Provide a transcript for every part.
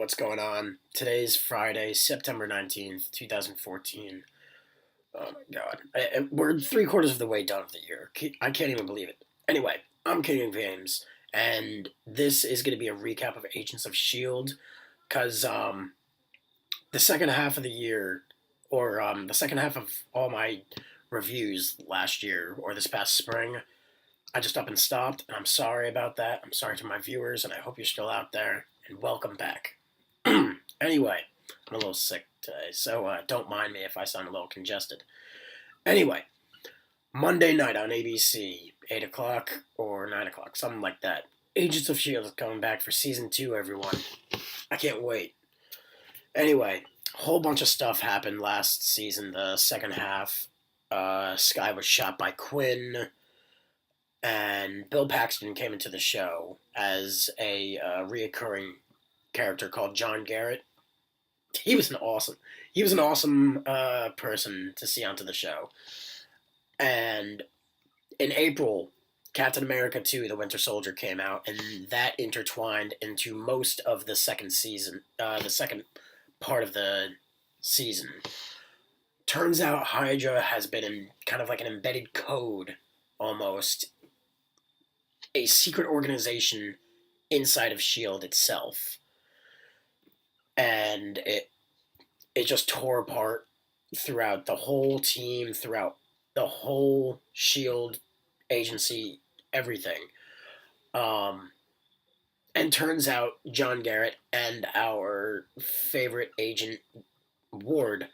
what's going on? Today's Friday, September 19th, 2014. Oh my god. We're three-quarters of the way done with the year. I can't even believe it. Anyway, I'm King James, and this is going to be a recap of Agents of S.H.I.E.L.D. because the second half of the year, or the second half of all my reviews last year, or this past spring, I just up and stopped, and I'm sorry about that. I'm sorry to my viewers, and I hope you're still out there, and welcome back. Anyway, I'm a little sick today, so don't mind me if I sound a little congested. Anyway, Monday night on ABC, 8 o'clock or 9 o'clock, something like that. Agents of S.H.I.E.L.D. is coming back for Season 2, everyone. I can't wait. Anyway, a whole bunch of stuff happened last season, the second half. Skye was shot by Quinn, and Bill Paxton came into the show as a reoccurring character called John Garrett. He was an awesome person to see onto the show. And in April, Captain America 2, The Winter Soldier came out, and that intertwined into most of the second season, the second part of the season. Turns out Hydra has been in kind of like an embedded code, almost, a secret organization inside of S.H.I.E.L.D. itself. And it just tore apart throughout the whole team, throughout the whole S.H.I.E.L.D. agency, everything. And turns out John Garrett and our favorite agent, Ward,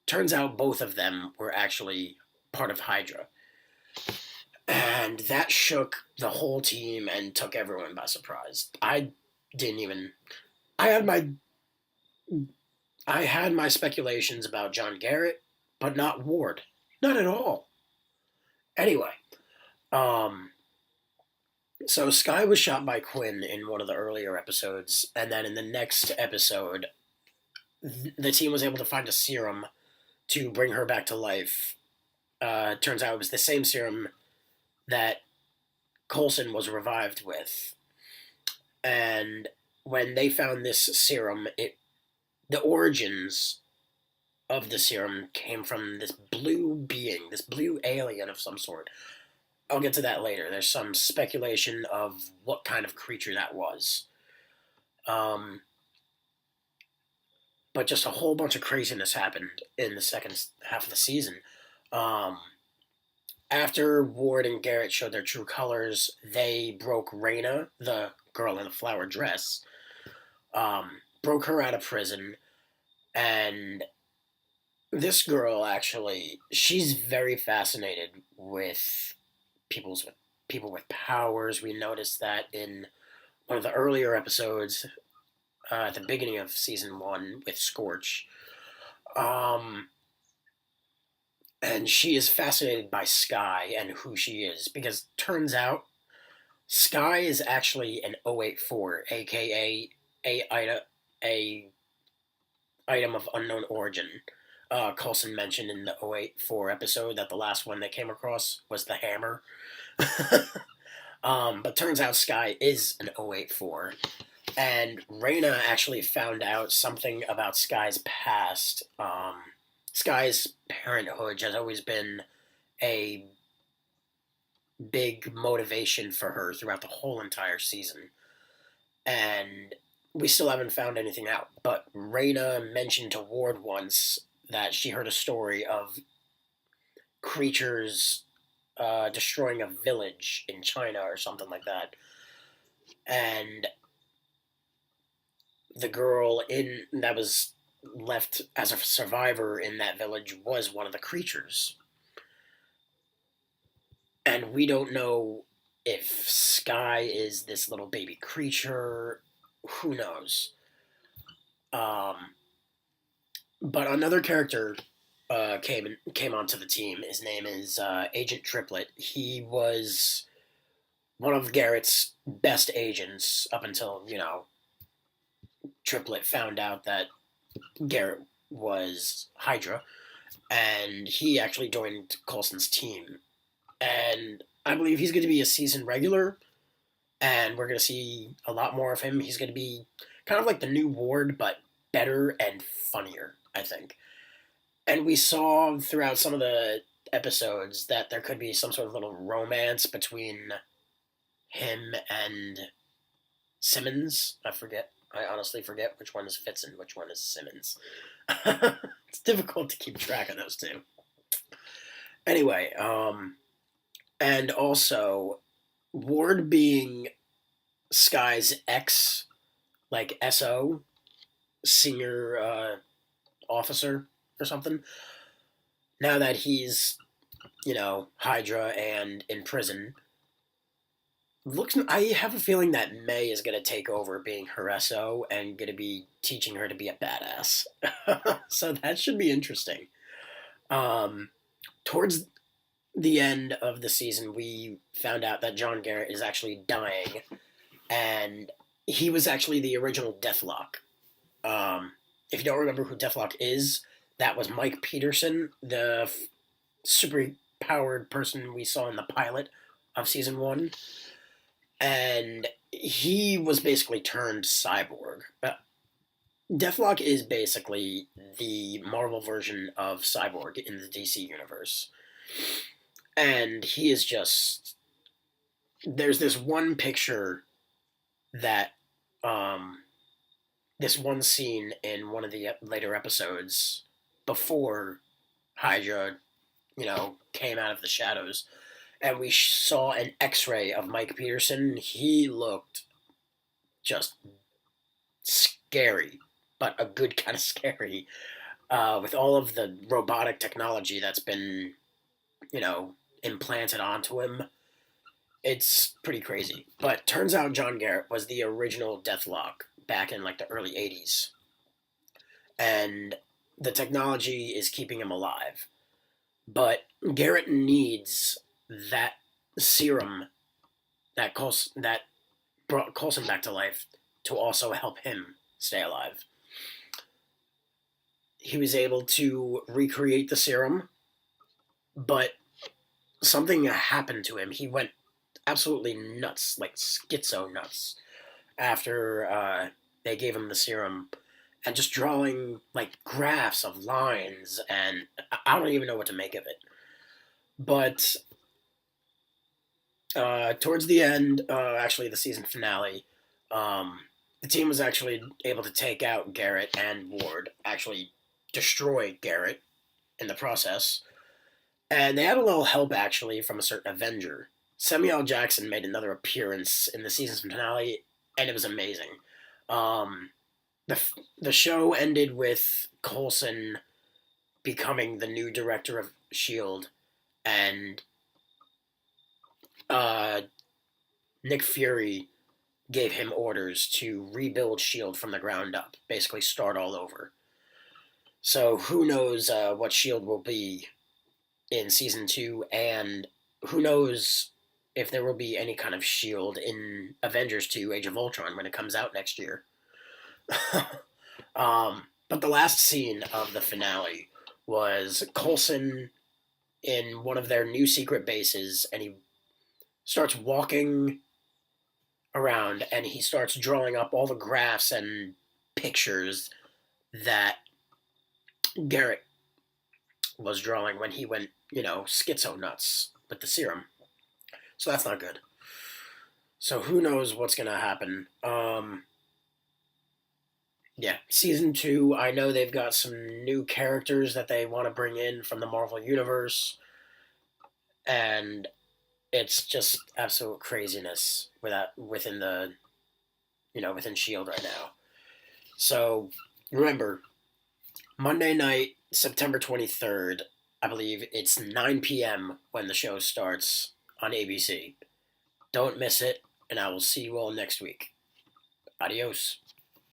turns out both of them were actually part of Hydra. And that shook the whole team and took everyone by surprise. I didn't even. I had my I had my speculations about John Garrett, but not Ward. Not at all. Anyway, um, so Skye was shot by Quinn in one of the earlier episodes, and then in the next episode, the team was able to find a serum to bring her back to life. Turns out it was the same serum that Coulson was revived with. And when they found this serum, the origins of the serum came from this blue being, this blue alien of some sort. I'll get to that later. There's some speculation of what kind of creature that was. Um, but just a whole bunch of craziness happened in the second half of the season. Um, After Ward and Garrett showed their true colors, they broke Raina, the girl in the flower dress, broke her out of prison, and this girl actually, she's very fascinated with with people with powers. We noticed that in one of the earlier episodes at the beginning of season 1 with Scorch. And she is fascinated by Skye and who she is, because turns out Skye is actually an 084, aka a item of unknown origin. Coulson mentioned in the 084 episode that the last one they came across was the hammer. But turns out Skye is an 084. And Raina actually found out something about Skye's past. Skye's parenthood has always been a big motivation for her throughout the whole entire season. And we still haven't found anything out. But Raina mentioned to Ward once that she heard a story of creatures destroying a village in China or something like that. And the girl that was left as a survivor in that village was one of the creatures. And we don't know if Skye is this little baby creature. Who knows? But another character came onto the team. His name is Agent Triplet. He was one of Garrett's best agents up until, Triplet found out that Garrett was Hydra, and he actually joined Coulson's team. And I believe he's going to be a season regular, and we're going to see a lot more of him. He's going to be kind of like the new Ward, but better and funnier, I think. And we saw throughout some of the episodes that there could be some sort of little romance between him and Simmons. I forget. I honestly forget which one is Fitz and which one is Simmons. It's difficult to keep track of those two. Anyway, and also Ward being Sky's ex, like SO, senior officer or something. Now that he's, Hydra and in prison, I have a feeling that May is going to take over being her SO and going to be teaching her to be a badass. So that should be interesting. Um, Towards the end of the season, we found out that John Garrett is actually dying, and he was actually the original Deathlock. If you don't remember who Deathlock is, that was Mike Peterson, the super powered person we saw in the pilot of season one, and he was basically turned cyborg. Deathlock is basically the Marvel version of Cyborg in the DC universe. And he is just. There's this one picture that. This one scene in one of the later episodes before Hydra, came out of the shadows. And we saw an x ray of Mike Peterson. He looked just scary, but a good kind of scary. With all of the robotic technology that's been, implanted onto him, it's pretty crazy. But turns out John Garrett was the original Deathlock back in like the early 80s. And the technology is keeping him alive. But Garrett needs that serum that brought Coulson back to life to also help him stay alive. He was able to recreate the serum, but something happened to him. He went absolutely nuts, like schizo nuts, after they gave him the serum, and just drawing like graphs of lines, and I don't even know what to make of it. But towards the end, actually the season finale, the team was actually able to take out Garrett and Ward, actually destroy Garrett in the process. And they had a little help, actually, from a certain Avenger. Samuel L. Jackson made another appearance in the season finale, and it was amazing. Um, the show ended with Coulson becoming the new director of S.H.I.E.L.D., and uh, Nick Fury gave him orders to rebuild S.H.I.E.L.D. from the ground up, basically start all over. So who knows what S.H.I.E.L.D. will be in season 2, and who knows if there will be any kind of S.H.I.E.L.D. in Avengers 2 Age of Ultron when it comes out next year. But the last scene of the finale was Coulson in one of their new secret bases, and he starts walking around and he starts drawing up all the graphs and pictures that Garrett was drawing when he went, schizo nuts with the serum. So that's not good. So who knows what's going to happen. Yeah, season 2, I know they've got some new characters that they want to bring in from the Marvel Universe, and it's just absolute craziness within the, within S.H.I.E.L.D. right now. So remember, Monday night, September 23rd, I believe it's 9 p.m. when the show starts on ABC. Don't miss it, and I will see you all next week. Adios.